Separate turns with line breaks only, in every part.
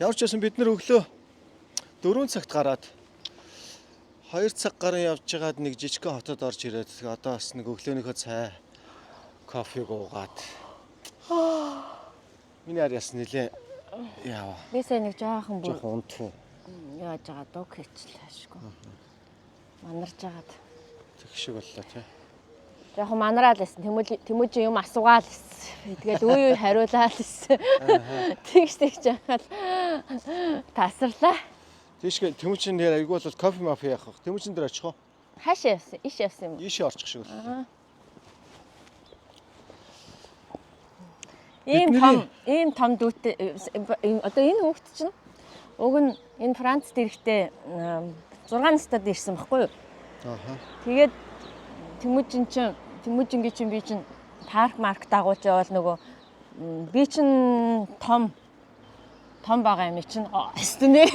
Ямар ч байсан бид нэр өглөө 4 цагт гараад 2 цаг гарын явж байгаад нэг жижигхэн хотод орж ирээд одоо бас нэг өглөөнийхөө цай кофег уугаад миний араас нэлээ яава.
Бисээ нэг жоохон бүр
Жоохон унтв.
яаж байгаа дуг хийчлээшгүй. Манарж байгаад.
Тэг шиг боллоо тий.
Жоохон манараад байсан. Тэмүүжин юм асуугаал байсан. Тэгэл үе хариулаад байсан. Тэгж яхаад тасарлаа.
Тийшгээ Тэмүүжин нэр айгүй бол кофе мафи яах вэ? Тэмүүжин дээр очих уу?
Хаашаа явсан? Иш явсан юм.
Ийшээ орчих шиг боллоо.
Ийм том дүүтэй одоо энэ хүүхэд чинь уг нь энэ Францд ирэхдээ 6 настад ирсэн баггүй юу?
Ааха.
Тэгээд Тэмүүжингийн чинь би чинь парк марк дагуулж явал нөгөө би чинь том байгаа юм чинь өстөнэ.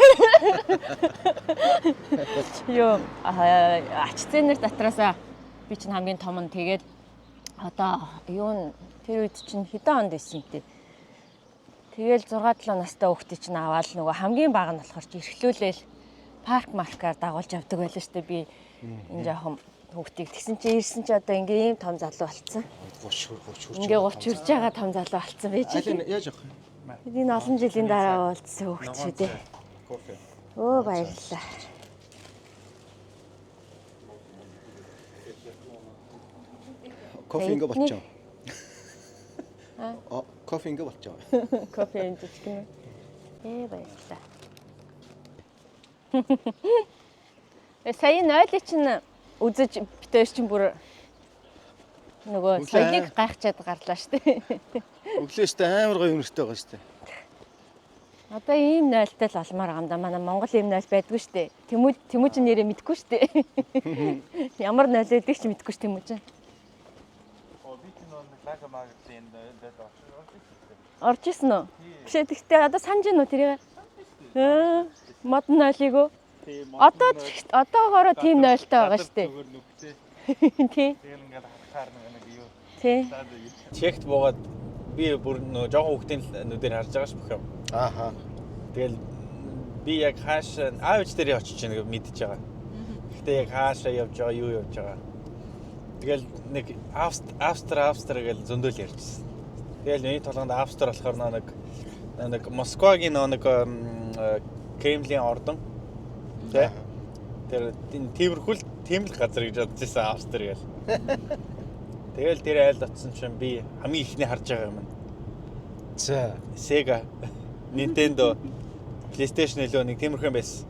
Йоо ач зээнэр дотроосаа би чинь хамгийн том нь тэгээд одоо юу тэр үед чинь хэдэн онд байсан юм те. Тэгэл 6-7 настай хүүхдээ чинь аваад нөгөө хамгийн бага нь болохоор чи эрхлүүлээл парк маркаар дагуулж явдаг байлаа штэ би энэ жоохон хүүхдийг тэгсэн чи ирсэн чи одоо ингээм ийм том залуу болцсон.
30 хүрч.
Ингээ 30 хүрж байгаа том залуу болцсон байж.
Яаж явах вэ?
Энэ олон жилийн дараа уулзсан хүүхд шүү дээ.
Кофе.
Өө баярлалаа.
Кофе ингээ болчихоо. Кофе ингээ болчихоо.
Кофе энэ жижиг юм. Баярлалаа. Сая нойлыг чинь үзэж битээр чинь бүр нөгөө соёлыг гайхчаад гарлаа штэ.
Өглөөстэй амар гоё юмртай байгаа штэ.
Одоо ийм нойлтой л олмоор байгаа юм да. Манай Монгол ийм нойл байдгүй штэ. Тэмүүжин нэрээ мэдгүй штэ. Ямар нойл байдгийг ч мэдгүй ш Тэмүүжин. Орж исэн үү? Бишээ тэгтээ одоо санаж гэнэ үү тэрийг? Мод нойлыг үү? Одоогоороо тийм нойлтой байгаа штэ. Тий. Тий.
Чехт буугаад би бүр нөө жоохон хүүхдийн нүдээр харж байгаа ш бүх юм.
Ааха.
Тэгэл би яг хаашаа аавч дээр очиж байгаа мэдчихэж байгаа. Гэхдээ яг хаашаа явж байгаа юу явж байгаа. Тэгэл нэг австр гэж зөндөөл ярьжсэн. Тэгэл миний толгойд австр болохоор нэг Москвагийн нэг Кремлийн ордон. Тэ. Тэр тиймэрхүүл тийм л газар гэж бодож байсан австр гэл. Тэгэл тэр айлд очсон чинь би хамгийн ихний харж байгаа юм.
За.
Sega, Nintendo, PlayStation илүү нэг тиймэрхүү юм байсан.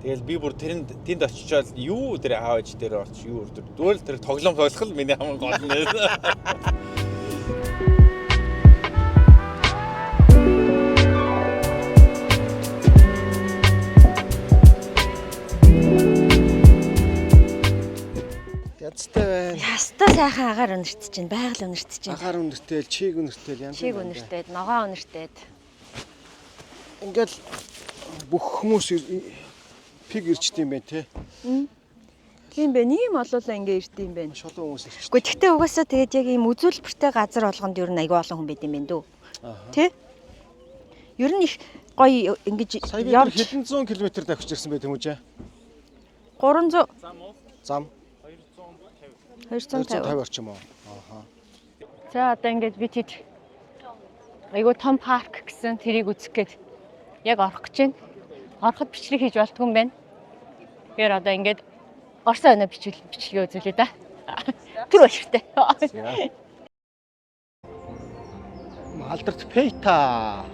Тэгэл би бүр тэнд очичоод юу тэр аавч дээр орч юу зүгээр л тэр тоглоом тоглох л миний хамгийн гол нь.
Язтай байна.
Яста сайхан агаар өнөртөж чинь, байгаль өнөртөж чинь.
Агаар өнөртэй, чиг өнөртэй янз
Чиг өнөртөөд, ногоо өнөртөөд.
Ингээл бүх хүмүүс пиг ирчдэм байх те.
Тийм бэ. Ийм олоолаа ингээ ирдэм байх.
Шолон хүмүүс ирчдэг.
Гэхдээ тэгтээ угаасаа тэгээд яг ийм үзүүлбэртэй газар болгонд ер нь аягүй олон хүн байд юм байна дөө. Тэ? Ер нь их гоё ингэж
явж хэдэн зуун километр давхиж ирсэн бай Тэмүүжээ.
300
Зам
250
орчим уу. Ааха.
За одоо ингээд би тэд айгуу том парк гэсэн тэрийг үзэх гээд яг орох гэж байна. Ороход бичлэг хийж болтгүй юм байна. Тэгэхээр одоо ингээд орсон өнөө бичлэгээ үзүүлээ да. Тэр баяртай.
Алдарт Пейта.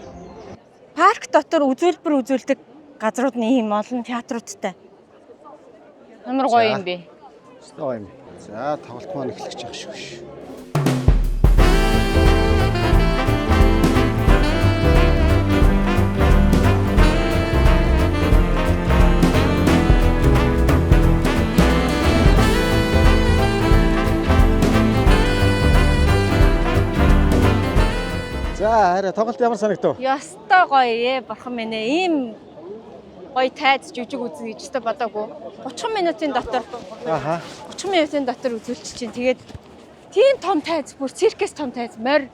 Парк дотор үзүүлбэр үзүүлдэг газрууд нь ийм олон театруудтай. Ямар гоё юм бэ?
Гоё юм. За тоглолт маань эхлэх гэж байгаа шүү. За хараа тоглолт ямар санагдав?
Ёстой гоё бурхан минь ийм гоё тайз жүжиг үзнэ гэж өстой бодоагүй. 30 минутын дотор.
Ааха.
30 минутын дотор үзүүлчих чинь тэгээд тийм том тайз бүр циркэс том тайз морь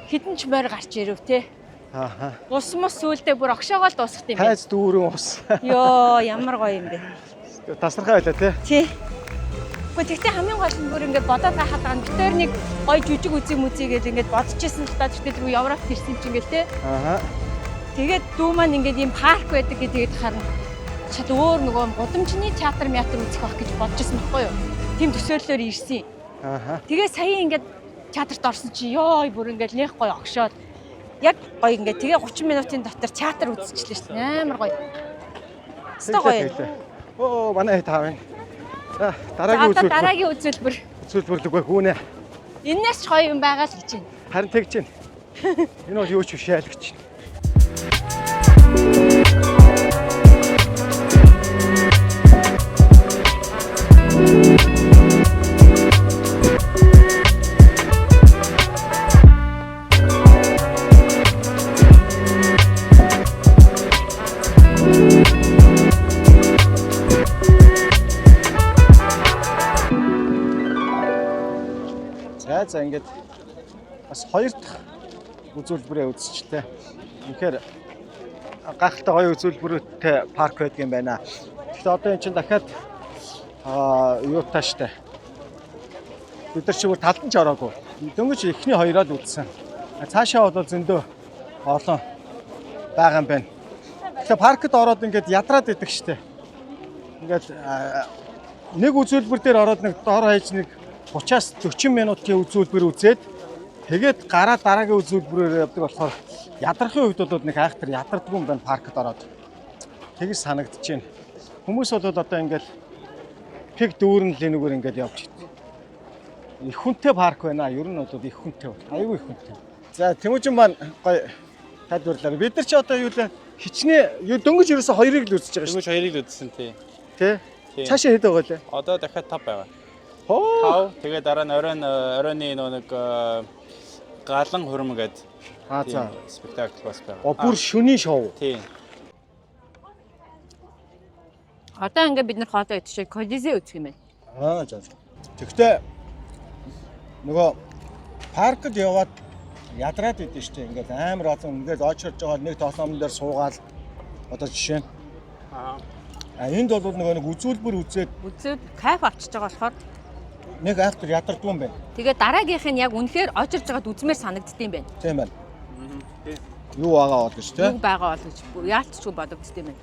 хідэн ч морь гарч ирэв те.
Ааха.
Ус мус сүулдэ бүр огшоогоо л дуусгах юм бэ.
Тайз дүүрэн ус.
Йоо, ямар гоё юм бэ.
Тасархай байлаа тий.
Тий. Гэхдээ тэгтээ хамгийн гол нь бүр ингээд бодоод байхад байгаа нь битээр нэг гоё жүжиг үзье мүзье гэж ингээд бодчихсон л та тэгтээ түрүү Европт ирсэн чинь ингээл тий.
Ааха.
Тэгээд дүү маань ингээд ийм парк байдаг гэдгийг харна. Чад өөр нөгөө гудамжны театр үзэх байх гэж бодчихсон байхгүй юу? Тим төсөөллөөр ирсэн.
Ааха.
Тэгээ сая ингээд театрт орсон чи ёо бүр ингээд нэх гоё огшоод яг гоё ингээд тэгээ 30 минутын дотор театр үзчихлээ шүү дээ. Амар гоё. Өстой гоё.
Оо манай таавын. За
дараагийн үзүүлбэр.
Үзүүлбэрлэг бай хүүнэ.
Энээс ч гоё юм байгаа л гэж байна.
Харин тэгж байна. Энэ бол юу ч биш айлгч. За ингээд бас хоёр дахь үзүүлбэрээ үзчихлээ. Тэгэхээр гайхалтай гоё үзүүлбэртэй парк байдаг юм байна. Гэхдээ одоо эн чинь дахиад юутай штэ. Бид нар чигээр талдан ч ороогүй. Дөнгөж эхний хоёроо л үзсэн. Цаашаа бол зөндөө олон байгаа юм байна. Тэгэхээр паркт ороод ингээд ядраад идэх штэ. Ингээд нэг үзүүлбэр дээр ороод нэг доор хаяж нэг 30-аас 40 минутын үзүүлбэр үзээд тэгээд гараад дараагийн үзүүлбэрээр явдаг болохоор ядрахын үед бол нэг айхтар ядардгүй юм байна паркт ороод. Тэгэж санагдаж байна. Хүмүүс бол одоо ингээд пик дүүрэн лэнүүгээр ингээд явж байна. Их хүнтэй парк байна. Ер нь бол их хүнтэй байна. Аюу их хүнтэй. За Тэмүүжин маань гоё тайлбарлаа. Бид нар ч одоо юу лээ хичнээн дөнгөж ерөөсө хоёрыг л үзэж байгаа шүү.
Дөнгөж хоёрыг л үзсэн тий.
Тэ? Цаашаа хэд байгаа лээ?
Одоо дахиад 5 байгаа.
Хоо.
Тэгээд дараа нь оройны нэг галан хурим гэдэг
За
спектакл бас байгаа.
Бүр шөнийн шоу.
Тийм.
Одоо ингээд бид нар хоолой идчихээ Колизе үзэх юм байна.
За. Тэгвэл нөгөө паркд яваад ядраад идэв штэ. Ингээд амар олон ингээд очирж байгаа нэг тоглоомн дээр суугаад одоо жишээ нь энд бол нөгөө нэг үзүүлбэр үзээд
кайф авчиж байгаа болохоор
нэг айхтар ядардгүй юм байна.
Тэгээ дараагийнх нь яг үнэхээр очирж байгаад үзмээр санагддсан юм байна.
Тийм байна. Юу байгаа бол гэж тийм.
Юу байгаа бол гэж яалтчгүй бодогдсон юм байна.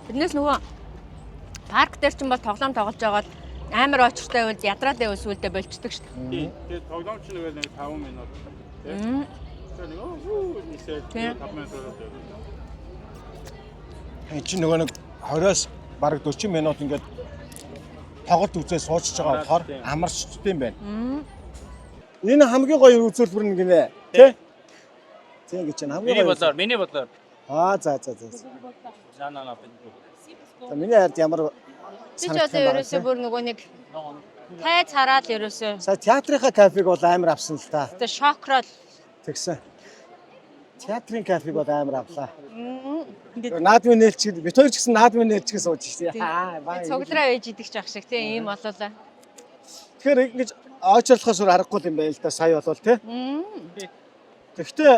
Тэрнээс нөгөө парк дээр ч юм бол тоглоом тоглож байгаа бол амар очиртай байвал ядраад байвал сүулдэ болчдөг шүү дээ.
Тэгээд тоглоом ч нэг 5 минут тийм. Тэр нэг 5 минут болоод.
Энд чинь нөгөө нэг 20-оос бараг 40 минут ингээд тоглолт үзээ суучж байгаа болохоор амарчдсан юм байна. Энэ хамгийн гоё үзүүлбэр нь гинэ. Тэ? Тийм гэж байна. Хамгийн гоё.
Миний бодлоор.
За.
Жанаа
За миний хард ямар
Би ч одоо ерөөсөө бүр нөгөө нэг тайз хараад ерөөсөө
сая театрынхаа кафег бол амар авсан л та.
тэгээ шокрол
Тэгсэн. Театрын кафег бол амар авлаа. Наадмын нээлч бид хоёр ч гэсэн наадмын нээлчгээ сууж штэ.
цуглараа ээж идэх ч ах шиг тийм ийм болоолаа.
Тэгэхээр ингэж очрлохоос өөр аргагүй юм байна л да сая болвол тий. Гэхдээ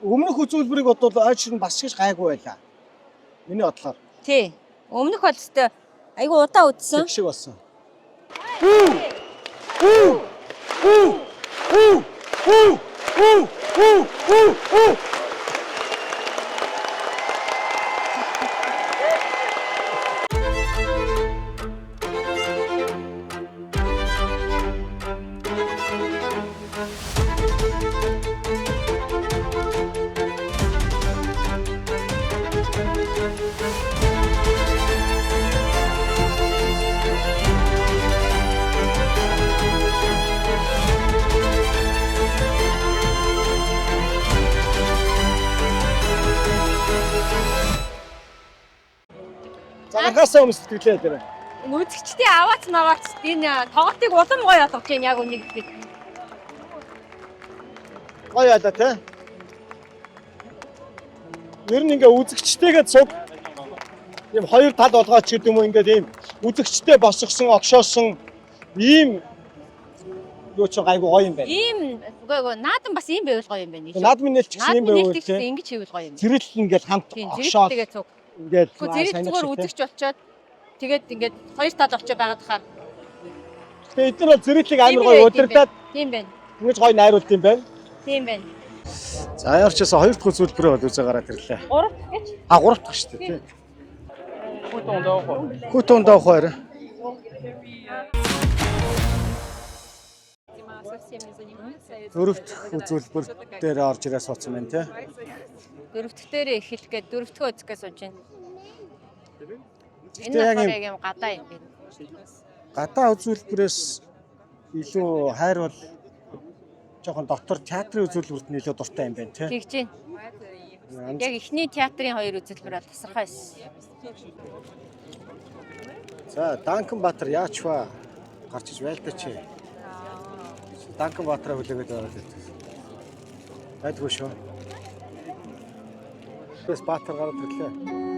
өмнөх үзүүлбэрийг бодвол очр нь бас ч гайгүй байлаа. Миний бодлоор.
Тий. Өмнөх бол өстэй айгу удаа үзсэн.
Тэг шиг болсон. Загасаа өмс сэтгэлээ тэр.
Үзэгчдийн аваац маваац энэ тоглолтыг улам гоё болгож байна яг үнийг бид.
Гоё яла тий. Ер нь ингээ үзэгчтэйгээ цуг ийм хоёр тал болгооч гэдэг юм уу ингээд ийм үзэгчтэй босгосон огшоосон ийм юу ч гайгүй гоё юм байна.
Ийм үгүй наадам бас ийм байвал гоё юм байна.
Наадмын нээлт ч гэсэн юм байвал
тийм ингэж хийвэл гоё юм.
Зэрэл ингээл хамт
Тийм
огшоод
зэрэг тэгээ цуг.
ингээл
Зэрэг зүгээр үдэгч болчоод тэгээд ингээд хоёр тал очиж байгаад хахаар.
Тэгээ эдгээр бол зэрэглийг амар гоё удирдаад
тийм байна.
ингэж гоё найруулт юм байна.
Тийм байна.
За яарчээс хоёр дахь үзүүлбэрээ бол үзээ гараад ирлээ.
3 дахь гэж.
А 3 дахь шүү дээ. Хүтэн даах хоёр. Дөрөвт үзүүлбэр дээр орж ирээ суудсан байна тий.
Дөрөвдөх дээр эхэлх гээд дөрөвдөхөө үзэхээс сууж байна. Энэ
Яг
болохоор яг юм гадаа юм байна.
Гадаа үзүүлбэрээс илүү хайр бол жоохон дотор театрын үзүүлбэрт нь илүү дуртай юм байна тий.
Тэгж байна. Яг эхний театрын хоёр үзүүлбэр бол тасархай байсан.
За Данкан Баатар яач ба гарч иж байлдаач. Данкан Баатараа хүлээгээд байгаа гэдэг. Байдгүй шүү. Тэс Баатар гараад ирлээ.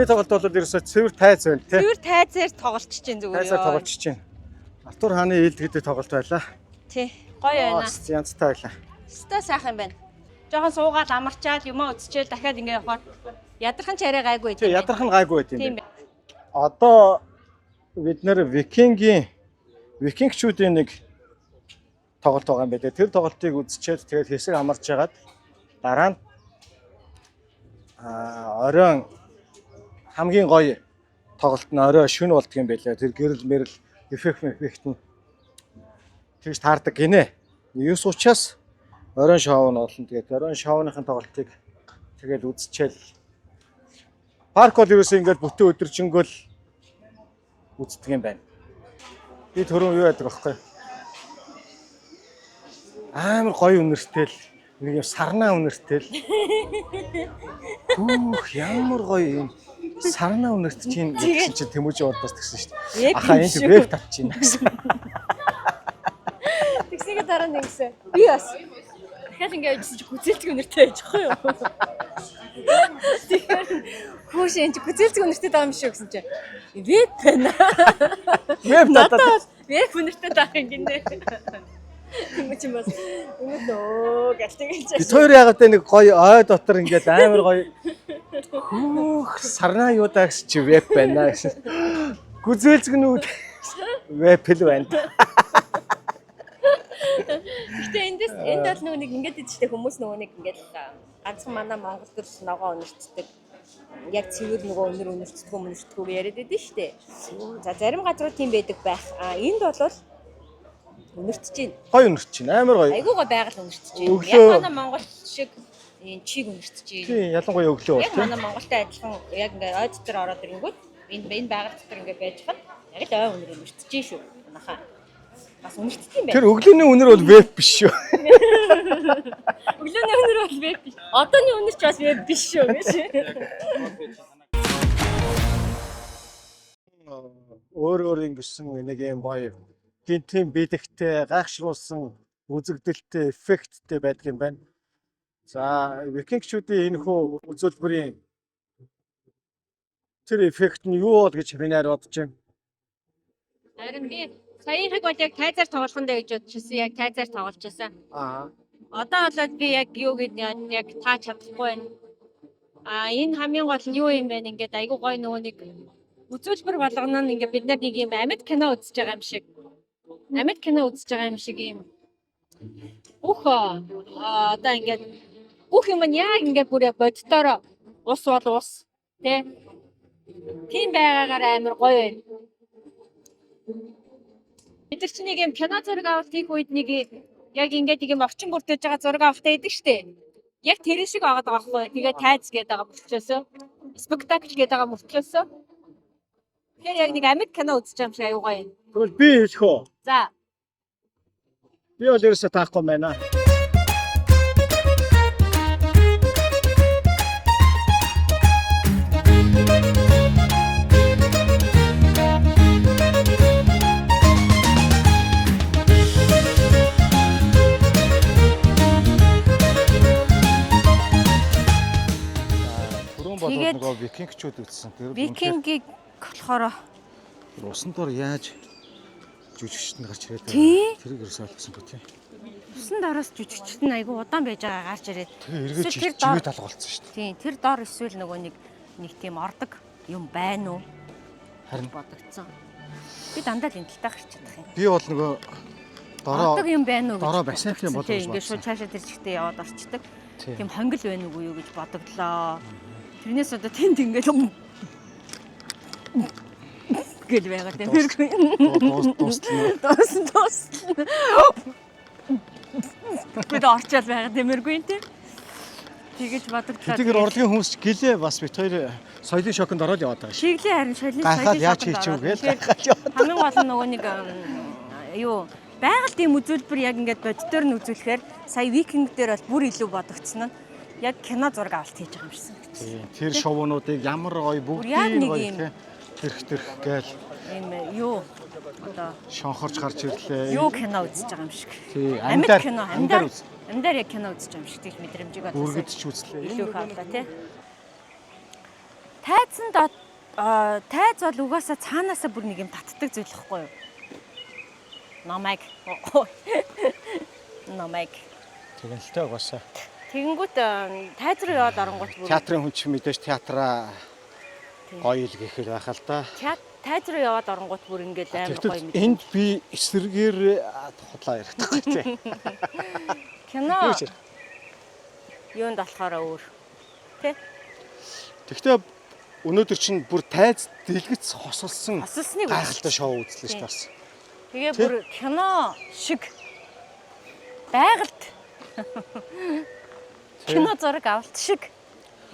Саяны тоглолт бол ерөөсөө цэвэр тайз байна тий.
Цэвэр тайзаар тоглолч чинь зүгээр.
Тайзаар тоглолч чинь. Артур хааны ээлд гэдэг тоглолт байлаа.
Тий. Гоё байна.
Янзтай байлаа.
Өстой сайхан байна. Жохон суугаад амарчаад юмаа үзчихэл дахиад ингэ явахаар ядархан ч арай гайгүй
Тий, ядарх нь гайгүй байт юм
тийм
байна. Одоо бид нэр викингчүүдийн нэг тоглолт байгаа юм байна. Тэр тоглолтыг үзчихээд тэгээд хэсэг амарч ягаад дараа нь оройн хамгийн гоё тоглолт нь орой шөнө болдго юм байлаа. Тэр гэрэл мэрэл эффект нь тэгж таардаг гинэ. Юус учраас оройн шоу нь олон. Тэгээд оройн шоуныхын тоглолтыг тэгээд үзчихэл парк бол ерөөсөө ингээд бүтэн өдөржингөл үздэг юм байна. Би түрүүн юу яадаг аахгүй. Амар гоё үнэртэл нэг юм сарнаа үнэртэл. Ямар гоё юм. Сарнаа үнэрт чинь гэсэн чинь Тэмүүжин урдаас тэгсэн шүү дээ. Ахаа энд веб татчих юм гэсэн.
Тэгсэгээ дараа нь ингэсэн. Би бас дахиад ингэ явжсэн чи гүзээлтг үнэртэй байж байгаа юу? Тэгэхээр хөөш энэ гүзээлтг үнэртэй байгаа юм шүү гэсэн чи. Веб байна.
Веб татаад
веб үнэртэй таах юм гинэ. Тэмүүжин бас өөдөө гэлтэйгэж.
бид хоёр ягаад нэг гоё ой дотор ингээд амар гоё сарнаа юу даагс чи веб байна гэсэн. Гүзээлцгнүүд веб л байна.
Гэтэ энд бол нөгөө нэг ингэж идчихтэй хүмүүс нөгөө нэг ингэж ганцхан манай Монгол төрс ногоо өнөрчдөг. Яг цэвэр нөгөө өнөрчдгөө яриад байдсан шүү дээ. За зарим газрууд тийм байдаг байх. Энд бол өнөртж байна.
Гоё өнөрч чинь амар гоё.
Айгуу гоё байгаль өнөртж байна. Яг манай Монгол шиг энэ чиг өнөртж байна.
Тийм ялангуяа өглөө бол
Яг манай Монголтай адилхан яг ингээ ой дотор ороод ирэнгүүт энэ байгаль дотор ингээ байж хад яг л ой өнөр өнөртж байна шүү. Манайхаа бас үнэртдэг юм байна.
тэр өглөөний үнэр бол веб биш шүү.
Өглөөний үнэр бол веб биш. Одооний үнэр ч бас веб биш шүү гэж.
Өөр ингэсэн нэг юм гоё тийм бэлэгтэй, гайхшруулсан, үзэгдэлтэй, эффекттэй байдаг юм байна. За, викингчүүдийн энэ хүү үзүүлбэрийн тэр эффект нь юу бол гэж минь бодож байна.
Харин би саяхыг бол яг тайзаар тоглох нь гэж бодчихсон. Яг тайзаар тоглож байсан. Одоо болоод би яг юу гэдэг яг тааж чадахгүй байна. Энэ хамгийн гол нь юу юм бэ? Ингээд айгуу гоё нөгөө нэг үзүүлбэр болгоно нь ингээд бид нар нэг юм амьд кино үзэж байгаа юм шиг. Америк кино үзэж байгаа юм шиг юм. Одоо ингээд бүх юм нь яг ингээд бүр боддоор ус бол ус тий. Тийм байгаагаар амар гоё байна. Бид нар чинь нэг юм кино зураг авалт хийх үед нэг яг ингээд юм орчин бүрдэж байгаа зураг авалтаа идэг штэ. Яг тэр шиг байгаа байхгүй. Тэгээ тайз гээд байгаа мөртлөөсөө. Спектакль гээд байгаа мөртлөөсөө. Тэгэхээр яг нэг Америк кино үзэж байгаа юм шиг аюу гоё.
Тэгвэл би хэлэх үү?
За.
Би бол ерөөсөө таахгүй байна. Тэгээд нөгөө викингчүүд үзсэн. Тэр
викингийг болохоор
усан дор яаж жүжигчтэнд гарч ирээд тэрийг ерөөсөө ойлгосон бо тийм.
Усан доороос жүжигчт нь айгүй удаан байж байгаа гарч ирээд.
Тэгээ эргэж живээ талга болсон шүү дээ.
Тийм тэр доор эсвэл нөгөө нэг тийм ордог юм байна уу?
Харин
бодогдсон. Би дандаа л энэ талтай гарч чадах юм.
Би бол нөгөө
ордог юм байна уу гэж.
Дороо басаахын бодож байна.
Ингээд шууд цаашаа тэр чигтээ яваад орчдөг. Тийм хонгил байна уу юу гэж бодогдлоо. Тэрнээс одоо тэнд ингээд гэл байгаа тиймэрхүү. Дуусна. Бид орчаал байгаа тиймэрхүү юм тийм. Тэгэж бодогдлоо.
Тэгэхээр урлагийн хүмүүс гэлээ бас бит хоёр соёлын шоконд ороод яваад байгаа.
Шиглээ харин соёлын
яаж хийчих вэ гээл.
Хамгийн гол нь нөгөө нэг юу байгаль тийм үзүүлбэр яг ингээд боддоор нь үзүүлэхээр сая викинг дээр бол бүр илүү бодогдсон нь яг кино зураг авалт хийж байгаа юм шиг.
Тэр шоунуудыг ямар гоё бүгдийг гоё тэрх гээл
ийм юу одоо
шонхорч гарч ирлээ.
Юу кино үзэж байгаа юм шиг.
Тий,
амьдаар яг кино үзэж байгаа юм шиг тийх мэдрэмжийг
бодсон. Үргэлж үзлээ.
Илүү хаалаа тий. Тайз бол угаасаа цаанаасаа бүр нэг юм татдаг зүйл хэвгүй юу? Намайг.
Тэгэнэлтэй угаасаа.
Тэгэнгүүт тайз руу яваад оронгууд бүр
театрын хүн ч мэдээж театраа гоё л гэх л байхаа л да.
Тайз руу яваад оронгууд бүр ингээд амар гоё мэд.
Энд би эсрэгээр хотлоо ярихдаггүй тий.
Кино юунд болохоор өөр тий.
Тэгтээ өнөөдөр чинь бүр тайз дэлгэц хосолсон
хосолсныг
гайхалтай шоу үзлээ шүү дээ.
Тэгээ бүр кино шиг байгальд кино зураг авалт шиг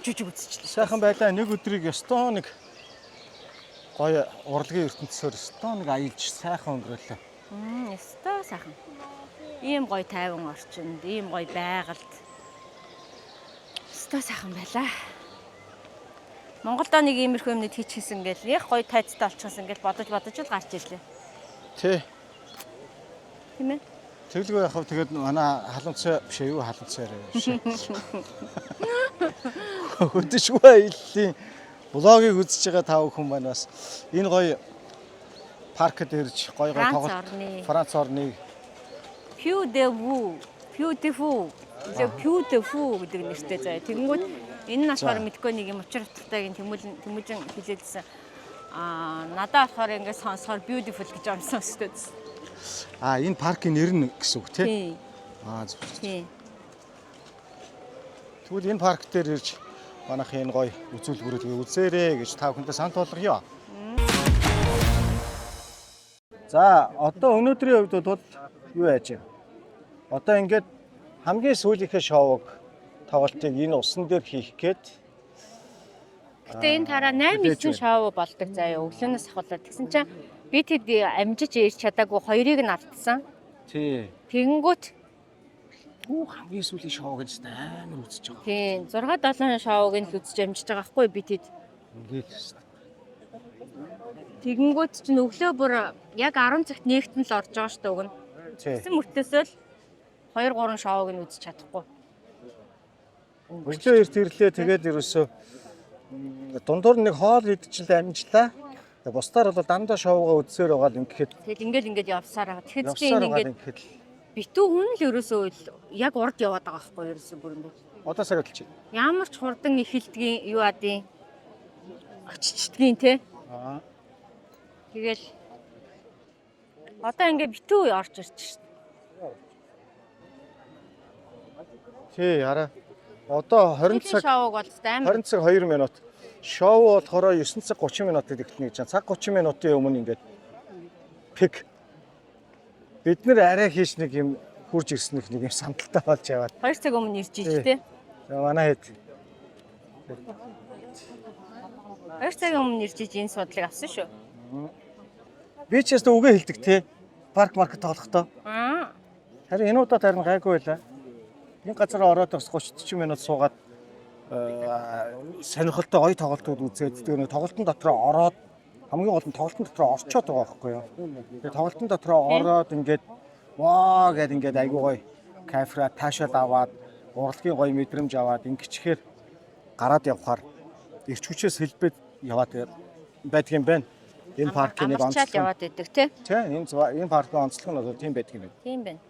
жүжиг үзчихлээ.
Сайхан байлаа. Нэг өдрийг ёстой нэг гоё урлагийн ертөнцөөр ёстой нэг аялж сайхан өнгөрөөлөө.
Ёстой сайхан. Ийм гоё тайван орчинд, ийм гоё байгальд ёстой сайхан байлаа. Монголд нэг иймэрхүү юмнууд хийчихсэн гэл яг гоё тайцтай олчихсан гэл бодож л гарч ирлээ.
Тий.
Тийм ээ.
Тэглгүй яхав тэгээд манай халуунцаа биш юу халуунцаа биш. Хөдөшгүй аяллаа. Блогийг үзэж байгаа тав хүн маань бас энэ гоё паркд ирж гоё тоглолт Франц орны Beautiful гэдэг нэртэй заяа. Тэгэнгүүт энэ нь болохоор мэдгүй нэг юм учир утгатайг тэмүүжин хэлээдсэн. Надад болохоор ингээд сонсохоор beautiful гэж амсан шүү дээ. Энэ паркийн нэр нь гэсэн үг тий? Зөв. Тий. Тэгвэл энэ парк дээр ирж манайх энэ гоё үзүүлбэрүүд үзээрэй гэж та бүхэндээ санал болгоё. За, одоо өнөөдрийн хувьд бол юу яаж вэ? Одоо ингээд хамгийн сүүлийнхээ шоуг тоглолтыг энэ усан дээр хийх гээд.
Гэтэ энэ тараа 8-9 шоу болдог заяа. Өглөөнөөс ахуулаад тэгсэн чинь би тэд амжиж ирч чадаагүй хоёрыг нь алдсан.
Тий.
Тэгэнгүүт
хамгийн сүүлийн шоу гэж амар үзэж байгаа.
Тий, 6-7 шоуг нь л үзэж амжиж байгаа байхгүй би тэд.
Ингээд шүү дээ.
Тэгэнгүүт чинь өглөө бүр яг 10 цагт нэгтэн л орж байгаа шүү дээ уг нь. Тэгсэн мөртөөсөө л 2-3 шоуг нь үзэж чадахгүй.
Өглөө эрт ирлээ тэгээд ерөөсөө дундуур нэг хоол идчихлээ амжлаа. Тэгээд бусдаар бол дандаа шоугаа үзсээр байгаа л ингээд.
Тэгэл ингээд явсаар байгаа. Тэгэхэд би ингээд битүү хүн л ерөөсөө яг урд яваад байгаа байхгүй ерөөсөө бүр ингээд.
Одоо сарилч.
Ямар ч хурдан эхэлдгийн юу адын очичдгийн те. Тэгэл Одоо ингээ битүү орж ирж шээ.
Тий, хараа. Одоо 20 цаг
шоуг бол амар
20 цаг 2 минут. Шоу болохоор 9 цаг 30 минутад эхэлнэ гэж байна. Цаг 30 минутын өмнө ингээд пик. Бид нэр арай хийж нэг юм хурж ирснэх нэг юм сандалтай болж яваад.
2 цаг өмнө ирж иж тээ.
Манай хэд
2 цагийн өмнө ирж иж энэ судлыг авсан шүү.
би ч ястаа үгээ хэлдэг те. Парк маркет тоглохдоо. Харин энэ удаад харин гайгүй байлаа. Энэ газар ороод бас 30-40 минут суугаад сонирхолтой гоё тоглолтууд үзээд тэгээ тоглолтын дотроо ороод хамгийн гол нь тоглолтын дотроо орчоод байгаа байхгүй юу. Тэгээ тоглолтын дотроо ороод ингээд ваа гэд ингээд айгүй гоё кайфра таашаал аваад урлагийн гоё мэдрэмж аваад ингэчхээр гараад явхаар ирч хүчээс хэлбээд яваад байдаг юм байна. Энэ паркийн нэг
онцлог яваад байдаг тий.
Тий, энэ паркийн онцлог нь бол тийм байдаг юм байна.
Тийм байна.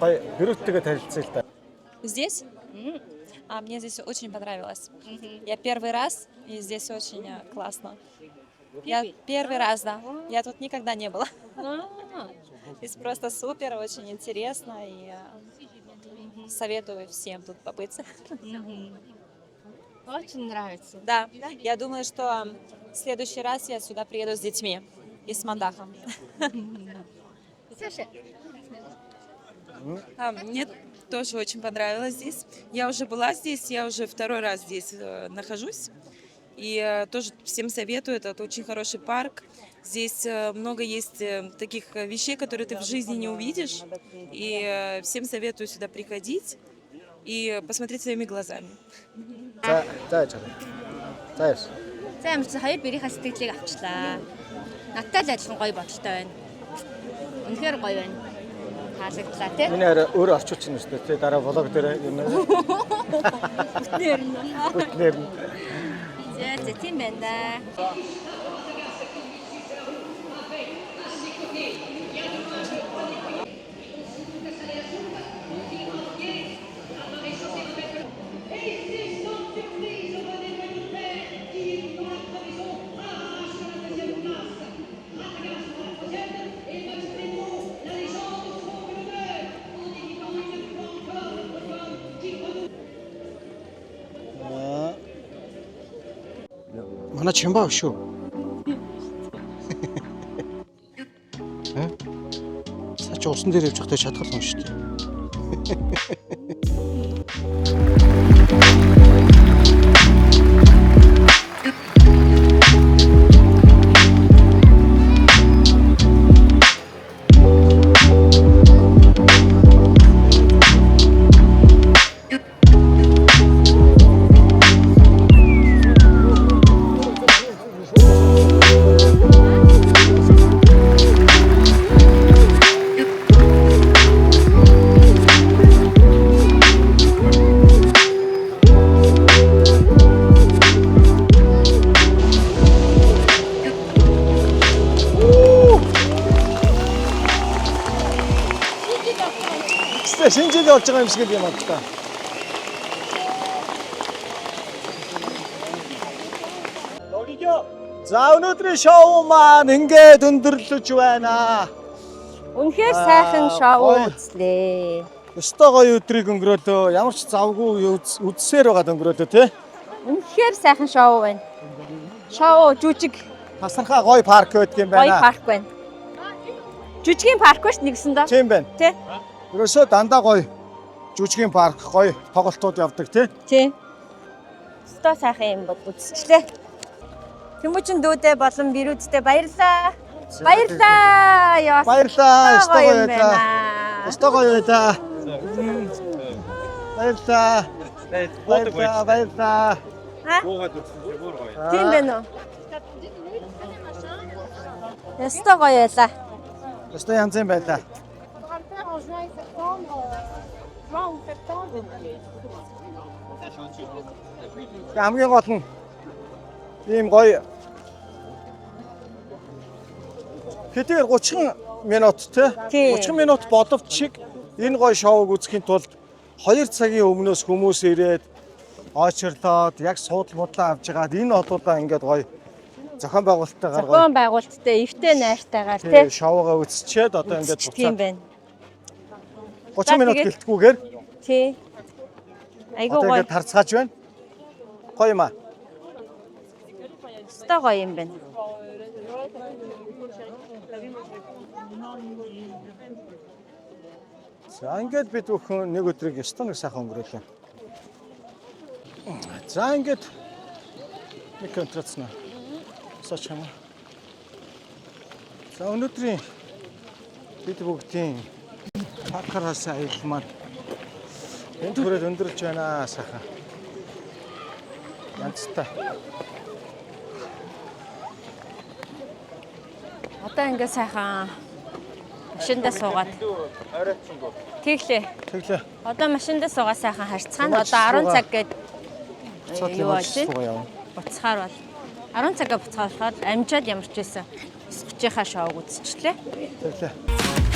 Гоё гэрүүттэйгээ танилцъя л да.
Здесь? Мне здесь очень понравилось. Я первый раз, и здесь очень классно. Я первый раз, да. Я тут никогда не была. Здесь просто супер, очень интересно, и советую всем тут побыть.
Очень нравится.
Да, я думаю, что в следующий раз я сюда приеду с детьми и с Мандахом.
Мне тоже очень понравилось здесь. Я уже была здесь, я уже второй раз здесь нахожусь. И тоже всем советую, это очень хороший парк. Здесь много есть таких вещей, которые ты в жизни не увидишь. И всем советую сюда приходить и посмотреть своими глазами.
За ямар ч хоёр бэрийнхаа сэтгэлийг авчлаа. Надтай л адилхан гоё бодолтой байна. Үнэхээр гоё байна. Таалагдлаа тий.
Энэ арай өөр орчуулж байна шүү дээ. Тэ дараа влог дээр юм аа. Бүтнээр нь.
За тийм байна да.
Манай чимбаа шүү. Сач усан дээр явж байхдаа шатгалсан шүү дээ. Шинжил болж байгаа юм шиг юм байна та. За өнөөдрийн шоу маань ингээд өндөрлөж байна.
Үнэхээр сайхан шоу үзлээ.
Өстой гоё өдрийг өнгөрөөлөө. Ямар ч завгүй үзсээр байгаа өнгөрөөлөө тий.
Үнэхээр сайхан шоу байна. Шоу жүжиг
Тасархаа гоё парк байдаг юм байна.
гоё парк байна. Жүжигийн парк биш нэгсэн доо.
Тийм байна.
Тий.
Ерөөсөө дандаа гоё жүжигийн парк гоё тоглолтууд явдаг тий.
Тий. Өстой сайхан юм бод үзчихлээ. Тэмүүчин дүүдээ болон бирүүдтэй баярлаа. Баярлаа. Яа.
Баярлаа. Өстой гоё
байна.
байлаа. Өстой гоё байлаа. Баярлаа. Баярлаа.
Буугаад үзсэн бүр гоё.
Тийм байна уу? Өстой гоё байлаа.
Өстой янз юм байлаа. Хамгийн гол нь ийм гоё хэдийгээр 30 минут те 30 минут боловч шиг энэ гоё шоуг үзэхийн тулд 2 цагийн өмнөөс хүмүүс ирээд очирлоод яг суудал бодлоо авч жагаад энэ одуудаа ингээд гоё зохион байгуулалттай гаргая.
Зохион байгуулалттай эвтэй найртайгаар
Тэгээ
тий.
шоугаа үзчихэд одоо ингээд
Тийм байна.
30 минут
тэгээд-
гэлтгүүгээр
Тий. Айгуу
одоо
гоё.
ингээд тарцгааж байна. Гоё юм аа.
Өстой гоё юм байна.
За ингээд бид бүхэн нэг өдрийг ёстой нэг сайхан өнгөрөөлөө. За ингээд нэг контрацна. Сач хама. За өнөөдрийн бид бүгдийн паркараас аялал маань энд хүрээд өндөрлж байна сайхан. Янзтай.
Одоо ингээ сайхан машиндаа суугаад тэглээ. Одоо машиндаа суугаад сайхан харьцаана. Одоо 10 цаг гээд юу болж байна? Буцахаар бол 10 цагаа буцаахад амжаад ямар ч байсан 9:30-ийнхаа шоуг үзчихлээ.
Тэглээ.